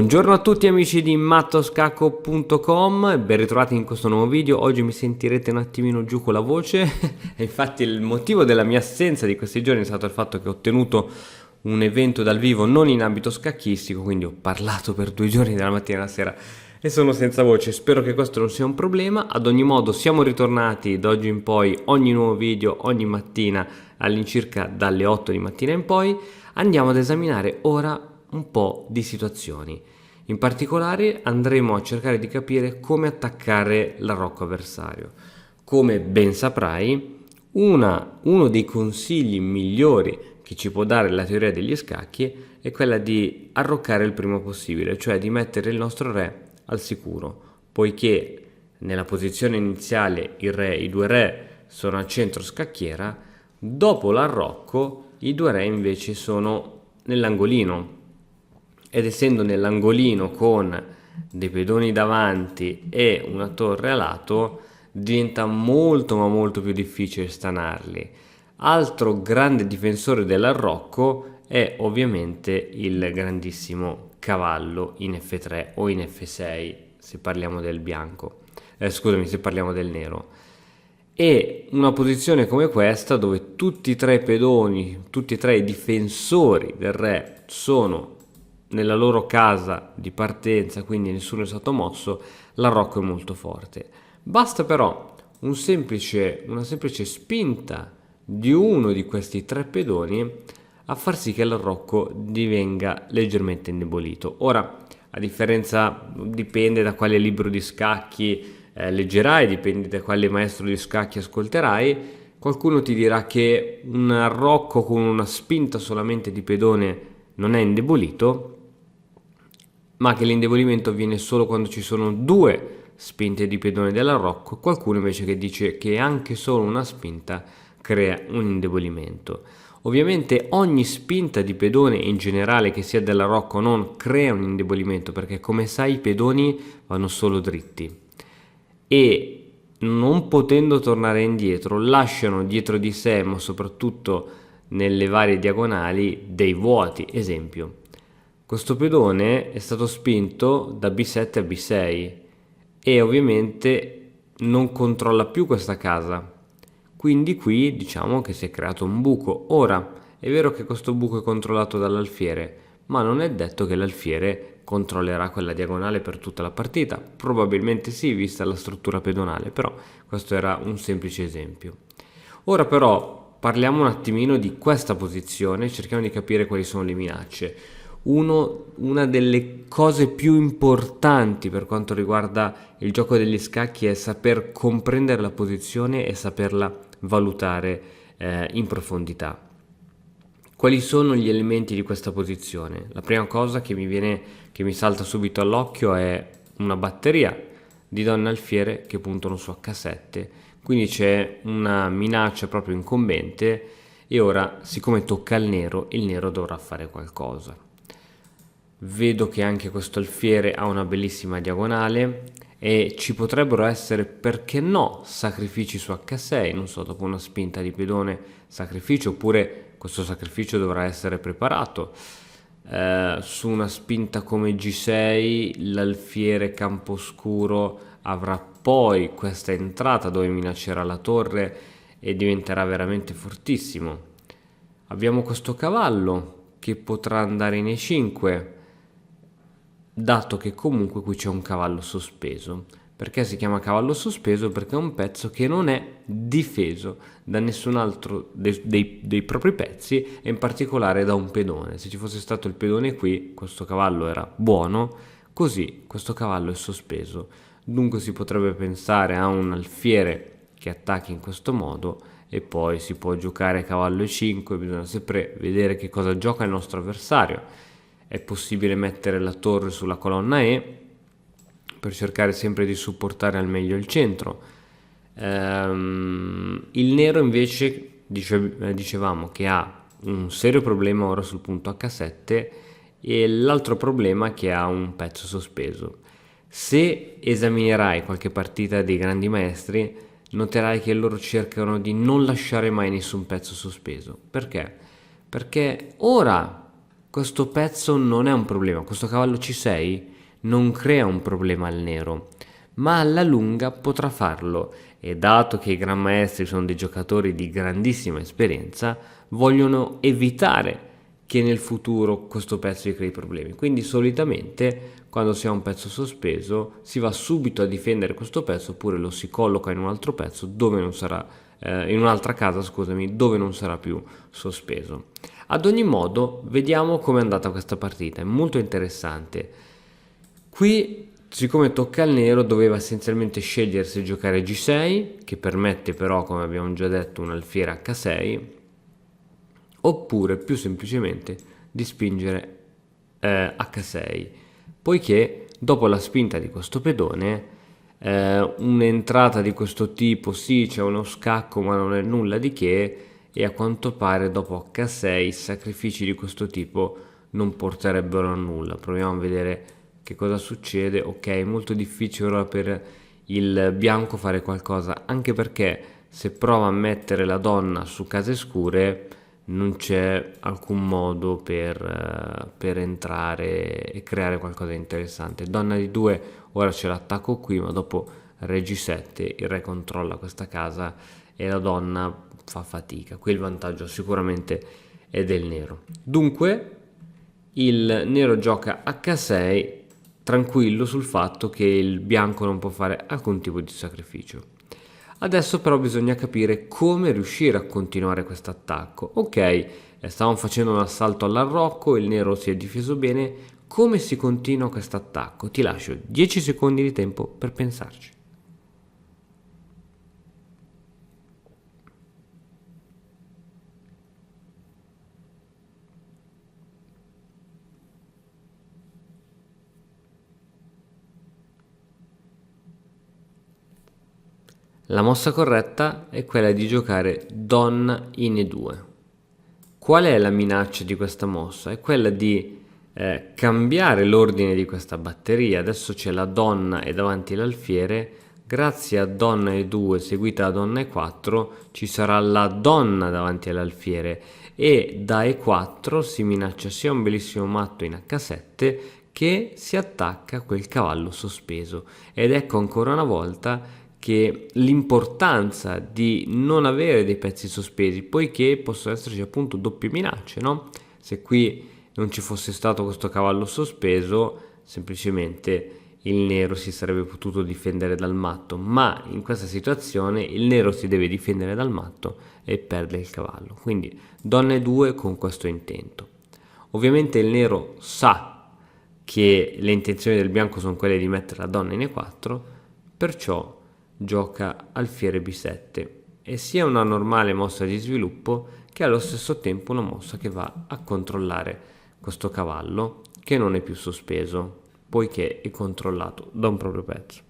Buongiorno a tutti amici di mattoscacco.com, ben ritrovati in questo nuovo video. Oggi mi sentirete un attimino giù con la voce e infatti il motivo della mia assenza di questi giorni è stato il fatto che ho tenuto un evento dal vivo non in ambito scacchistico, quindi ho parlato per 2 giorni dalla mattina alla sera e sono senza voce. Spero che questo non sia un problema. Ad ogni modo siamo ritornati da oggi in poi, ogni nuovo video ogni mattina all'incirca dalle 8 di mattina in poi. Andiamo ad esaminare ora un po' di situazioni. In particolare andremo a cercare di capire come attaccare l'arrocco avversario. Come ben saprai, uno dei consigli migliori che ci può dare la teoria degli scacchi è quella di arroccare il prima possibile, cioè di mettere il nostro re al sicuro, poiché nella posizione iniziale i 2 re sono al centro scacchiera, dopo l'arrocco i 2 re invece sono nell'angolino. Ed essendo nell'angolino con dei pedoni davanti e una torre a lato, diventa molto ma molto più difficile stanarli. Altro grande difensore dell'arrocco è ovviamente il grandissimo cavallo in F3 o in F6 se parliamo del bianco, se parliamo del nero. E una posizione come questa, dove tutti e 3 i pedoni, tutti e 3 i difensori del re sono nella loro casa di partenza, quindi nessuno è stato mosso, l'arrocco è molto forte. Basta però una semplice spinta di uno di questi 3 pedoni a far sì che l'arrocco divenga leggermente indebolito. Ora, a differenza, dipende da quale libro di scacchi leggerai, dipende da quale maestro di scacchi ascolterai. Qualcuno ti dirà che un arrocco con una spinta solamente di pedone non è indebolito, ma che l'indebolimento avviene solo quando ci sono 2 spinte di pedone dell'arrocco. Qualcuno invece che dice che anche solo una spinta crea un indebolimento. Ovviamente ogni spinta di pedone in generale che sia dell'arrocco non crea un indebolimento, perché come sai i pedoni vanno solo dritti e non potendo tornare indietro lasciano dietro di sé, ma soprattutto nelle varie diagonali, dei vuoti. Esempio, questo pedone è stato spinto da B7 a B6 e ovviamente non controlla più questa casa, quindi qui diciamo che si è creato un buco. Ora è vero che questo buco è controllato dall'alfiere, ma non è detto che l'alfiere controllerà quella diagonale per tutta la partita. Probabilmente sì, vista la struttura pedonale, però questo era un semplice esempio. Ora però parliamo un attimino di questa posizione, cerchiamo di capire quali sono le minacce. Una delle cose più importanti per quanto riguarda il gioco degli scacchi è saper comprendere la posizione e saperla valutare in profondità. Quali sono gli elementi di questa posizione? La prima cosa che mi salta subito all'occhio è una batteria di donne alfiere che puntano su H7, quindi c'è una minaccia proprio incombente e ora, siccome tocca al nero, il nero dovrà fare qualcosa. Vedo che anche questo alfiere ha una bellissima diagonale e ci potrebbero essere, perché no, sacrifici su H6, non so, dopo una spinta di pedone sacrificio, oppure questo sacrificio dovrà essere preparato. Su una spinta come G6 l'alfiere camposcuro avrà poi questa entrata dove minaccerà la torre e diventerà veramente fortissimo. Abbiamo questo cavallo che potrà andare in E5, dato che comunque qui c'è un cavallo sospeso. Perché si chiama cavallo sospeso? Perché è un pezzo che non è difeso da nessun altro dei propri pezzi e in particolare da un pedone. Se ci fosse stato il pedone qui, questo cavallo era buono, così questo cavallo è sospeso. Dunque si potrebbe pensare a un alfiere che attacchi in questo modo e poi si può giocare cavallo E5, bisogna sempre vedere che cosa gioca il nostro avversario. È possibile mettere la torre sulla colonna E per cercare sempre di supportare al meglio il centro. Il nero invece dicevamo che ha un serio problema ora sul punto H7 e l'altro problema è che ha un pezzo sospeso. Se esaminerai qualche partita dei grandi maestri, noterai che loro cercano di non lasciare mai nessun pezzo sospeso. Perché? Perché ora questo pezzo non è un problema, questo cavallo C6 non crea un problema al nero, ma alla lunga potrà farlo, e dato che i gran maestri sono dei giocatori di grandissima esperienza, vogliono evitare che nel futuro questo pezzo gli crei problemi. Quindi solitamente quando si ha un pezzo sospeso si va subito a difendere questo pezzo, oppure lo si colloca in un altro pezzo dove non sarà, in un'altra casa, scusami, dove non sarà più sospeso. Ad ogni modo, vediamo com'è andata questa partita, è molto interessante. Qui, siccome tocca al nero, doveva essenzialmente scegliere se giocare G6, che permette però, come abbiamo già detto, un alfiere H6, oppure più semplicemente di spingere H6, poiché dopo la spinta di questo pedone, un'entrata di questo tipo, sì, c'è uno scacco, ma non è nulla di che, e a quanto pare dopo H6 sacrifici di questo tipo non porterebbero a nulla. Proviamo a vedere che cosa succede. Ok, è molto difficile ora per il bianco fare qualcosa, anche perché se prova a mettere la donna su case scure non c'è alcun modo per entrare e creare qualcosa di interessante. Donna di 2, ora c'è l'attacco qui, ma dopo re G7 il re controlla questa casa e la donna fa fatica. Qui il vantaggio sicuramente è del nero. Dunque il nero gioca H6 tranquillo sul fatto che il bianco non può fare alcun tipo di sacrificio. Adesso però bisogna capire come riuscire a continuare questo attacco. Ok, stavamo facendo un assalto all'arrocco, il nero si è difeso bene. Come si continua questo attacco? Ti lascio 10 secondi di tempo per pensarci. La mossa corretta è quella di giocare donna in E2. Qual è la minaccia di questa mossa? È quella di cambiare l'ordine di questa batteria. Adesso c'è la donna e davanti l'alfiere. Grazie a donna E2 seguita da donna E4 ci sarà la donna davanti all'alfiere, e da E4 si minaccia sia un bellissimo matto in H7 che si attacca a quel cavallo sospeso. Ed ecco ancora una volta che l'importanza di non avere dei pezzi sospesi, poiché possono esserci appunto doppie minacce, no? Se qui non ci fosse stato questo cavallo sospeso, semplicemente il nero si sarebbe potuto difendere dal matto, ma in questa situazione il nero si deve difendere dal matto e perde il cavallo. Quindi donna E2 con questo intento. Ovviamente il nero sa che le intenzioni del bianco sono quelle di mettere la donna in E4, perciò gioca alfiere B7, e sia una normale mossa di sviluppo che allo stesso tempo una mossa che va a controllare questo cavallo che non è più sospeso poiché è controllato da un proprio pezzo.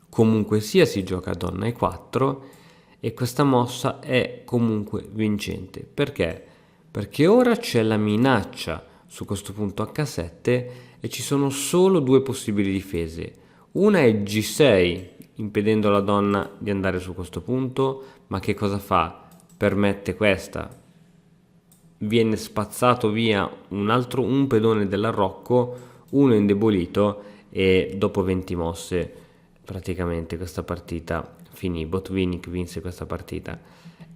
Comunque sia si gioca donna E4 e questa mossa è comunque vincente. Perché? Perché ora c'è la minaccia su questo punto H7 e ci sono solo due possibili difese. Una è G6, impedendo alla donna di andare su questo punto, ma che cosa fa? Permette questa. Viene spazzato via un pedone dell'arrocco, uno indebolito, e dopo 20 mosse praticamente questa partita finì. Botvinnik vinse questa partita.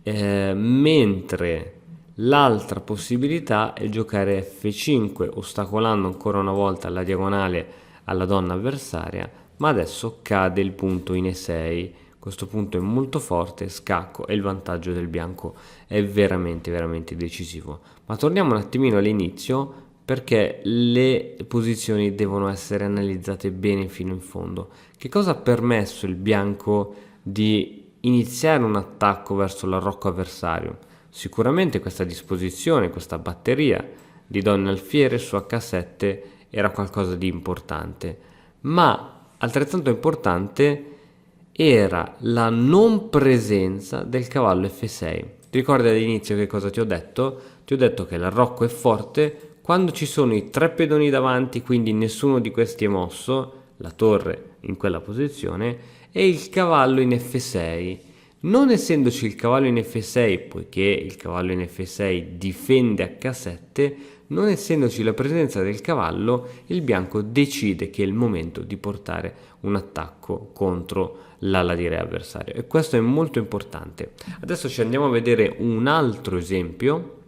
Mentre l'altra possibilità è giocare F5, ostacolando ancora una volta la diagonale alla donna avversaria, ma adesso cade il punto in E6. Questo punto è molto forte, scacco, e il vantaggio del bianco è veramente veramente decisivo. Ma torniamo un attimino all'inizio, perché le posizioni devono essere analizzate bene fino in fondo. Che cosa ha permesso il bianco di iniziare un attacco verso l'arrocco avversario? Sicuramente questa disposizione, questa batteria di donne alfiere su H7 era qualcosa di importante, ma altrettanto importante era la non presenza del cavallo F6. Ti ricordi all'inizio che cosa ti ho detto? Ti ho detto che l'arrocco è forte quando ci sono i tre pedoni davanti, quindi nessuno di questi è mosso, la torre in quella posizione, e il cavallo in F6. Non essendoci il cavallo in F6, poiché il cavallo in F6 difende H7, non essendoci la presenza del cavallo, il bianco decide che è il momento di portare un attacco contro l'ala di re avversario, e questo è molto importante. Adesso ci andiamo a vedere un altro esempio.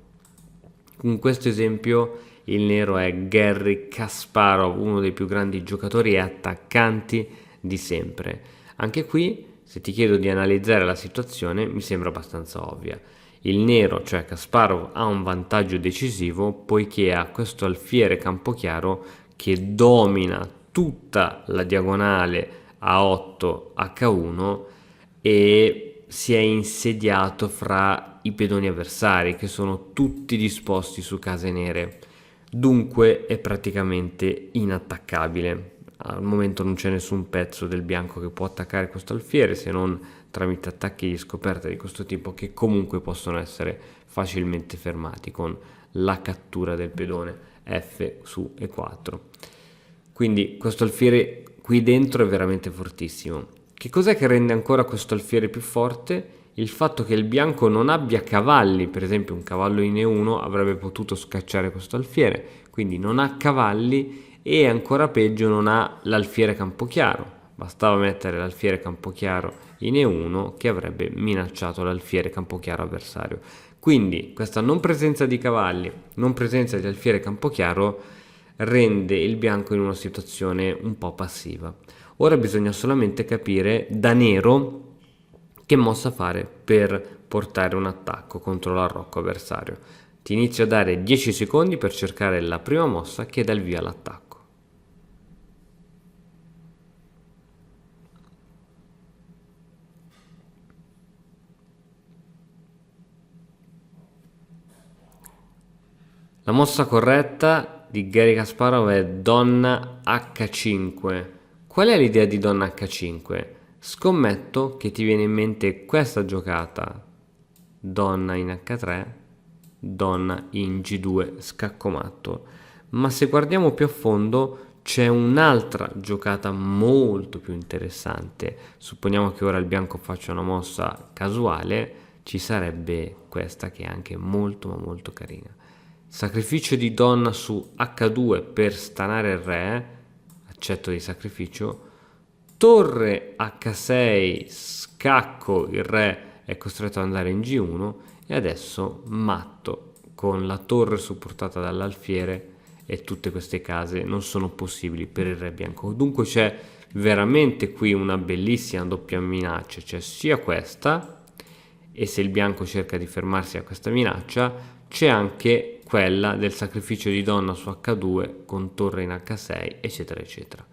In questo esempio il nero è Garry Kasparov, uno dei più grandi giocatori e attaccanti di sempre. Anche qui, se ti chiedo di analizzare la situazione, mi sembra abbastanza ovvia. Il nero, cioè Kasparov, ha un vantaggio decisivo poiché ha questo alfiere campochiaro che domina tutta la diagonale A8 H1 e si è insediato fra i pedoni avversari che sono tutti disposti su case nere. Dunque è praticamente inattaccabile. Al momento non c'è nessun pezzo del bianco che può attaccare questo alfiere, se non tramite attacchi di scoperta di questo tipo, che comunque possono essere facilmente fermati con la cattura del pedone F su E4. Quindi questo alfiere qui dentro è veramente fortissimo. Che cos'è che rende ancora questo alfiere più forte? Il fatto che il bianco non abbia cavalli, per esempio un cavallo in E1 avrebbe potuto scacciare questo alfiere, quindi non ha cavalli e ancora peggio non ha l'alfiere campochiaro. Bastava mettere l'alfiere campochiaro in E1 che avrebbe minacciato l'alfiere campochiaro avversario. Quindi questa non presenza di cavalli, non presenza di alfiere campochiaro rende il bianco in una situazione un po' passiva. Ora bisogna solamente capire da nero che mossa fare per portare un attacco contro l'arrocco avversario. Ti inizio a dare 10 secondi per cercare la prima mossa che dà il via all'attacco. La mossa corretta di Garry Kasparov è donna H5. Qual è l'idea di donna H5? Scommetto che ti viene in mente questa giocata, donna in H3, donna in G2, scacco matto. Ma se guardiamo più a fondo c'è un'altra giocata molto più interessante. Supponiamo che ora il bianco faccia una mossa casuale, ci sarebbe questa che è anche molto ma molto carina. Sacrificio di donna su H2 per stanare il re, accetto di sacrificio, torre H6, scacco, il re è costretto ad andare in G1 e adesso matto con la torre supportata dall'alfiere e tutte queste case non sono possibili per il re bianco. Dunque c'è veramente qui una bellissima doppia minaccia, c'è sia questa, e se il bianco cerca di fermarsi a questa minaccia c'è anche quella del sacrificio di donna su H2 con torre in H6 eccetera eccetera.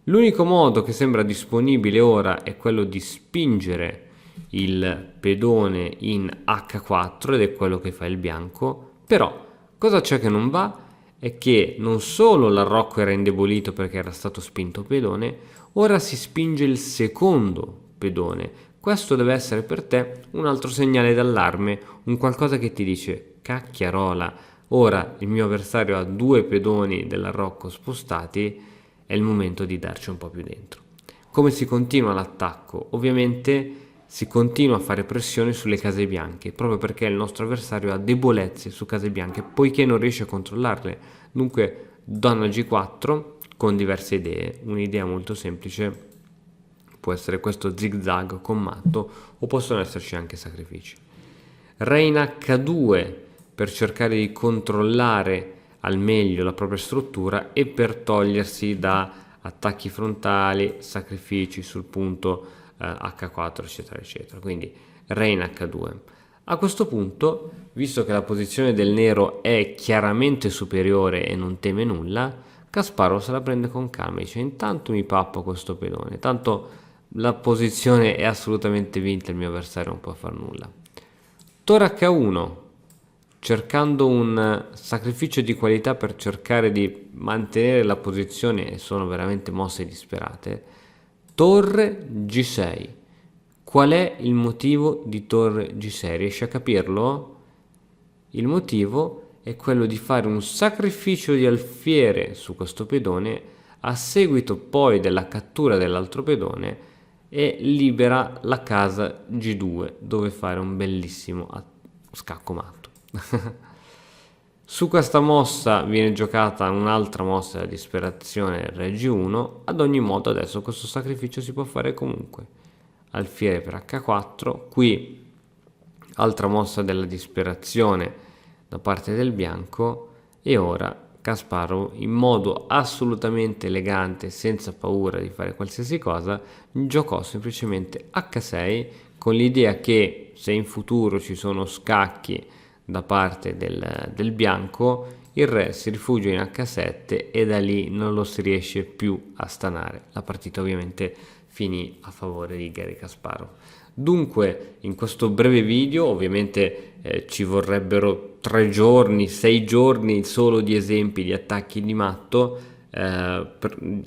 L'unico modo che sembra disponibile ora è quello di spingere il pedone in H4 ed è quello che fa il bianco, però cosa c'è che non va? È che non solo l'arrocco era indebolito perché era stato spinto pedone, ora si spinge il secondo pedone. Questo deve essere per te un altro segnale d'allarme, un qualcosa che ti dice cacchiarola, ora il mio avversario ha 2 pedoni dell'arrocco spostati, è il momento di darci un po' più dentro. Come si continua l'attacco? Ovviamente si continua a fare pressione sulle case bianche, proprio perché il nostro avversario ha debolezze su case bianche, poiché non riesce a controllarle. Dunque, donna G4 con diverse idee. Un'idea molto semplice può essere questo zigzag con matto, o possono esserci anche sacrifici. Re in H2 per cercare di controllare al meglio la propria struttura e per togliersi da attacchi frontali, sacrifici sul punto H4 eccetera eccetera. Quindi re in H2. A questo punto, visto che la posizione del nero è chiaramente superiore e non teme nulla, Kasparov se la prende con calma e dice: intanto mi pappo questo pedone, tanto la posizione è assolutamente vinta, il mio avversario non può far nulla. Torre H1, cercando un sacrificio di qualità per cercare di mantenere la posizione, e sono veramente mosse disperate. Torre G6. Qual è il motivo di torre G6? Riesci a capirlo? Il motivo è quello di fare un sacrificio di alfiere su questo pedone, a seguito poi della cattura dell'altro pedone e libera la casa G2 dove fare un bellissimo scacco matto. Su questa mossa viene giocata un'altra mossa della disperazione re G1. Ad ogni modo adesso questo sacrificio si può fare comunque. Alfiere per H4, qui altra mossa della disperazione da parte del bianco, e ora Kasparov in modo assolutamente elegante, senza paura di fare qualsiasi cosa, giocò semplicemente H6 con l'idea che se in futuro ci sono scacchi da parte del bianco, il re si rifugia in H7 e da lì non lo si riesce più a stanare. La partita ovviamente finì a favore di Garry Kasparov. Dunque, in questo breve video, ovviamente ci vorrebbero 3 giorni, 6 giorni solo di esempi di attacchi di matto,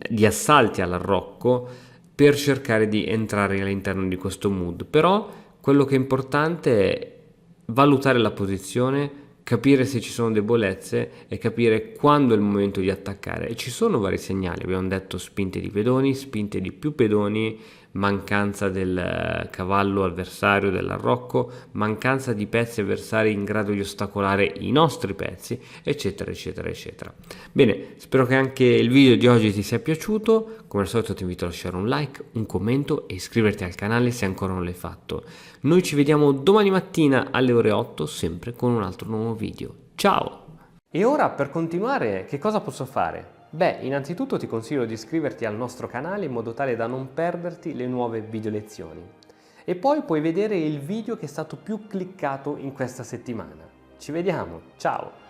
di assalti all'arrocco, per cercare di entrare all'interno di questo mood. Però quello che è importante è valutare la posizione, capire se ci sono debolezze e capire quando è il momento di attaccare. E ci sono vari segnali, abbiamo detto spinte di pedoni, spinte di più pedoni, mancanza del cavallo avversario dell'arrocco, mancanza di pezzi avversari in grado di ostacolare i nostri pezzi, eccetera eccetera eccetera. Bene, spero che anche il video di oggi ti sia piaciuto. Come al solito ti invito a lasciare un like, un commento e iscriverti al canale se ancora non l'hai fatto. Noi ci vediamo domani mattina alle ore 8, sempre con un altro nuovo video. Ciao! E ora, per continuare, che cosa posso fare? Beh, innanzitutto ti consiglio di iscriverti al nostro canale in modo tale da non perderti le nuove video lezioni. E poi puoi vedere il video che è stato più cliccato in questa settimana. Ci vediamo, ciao!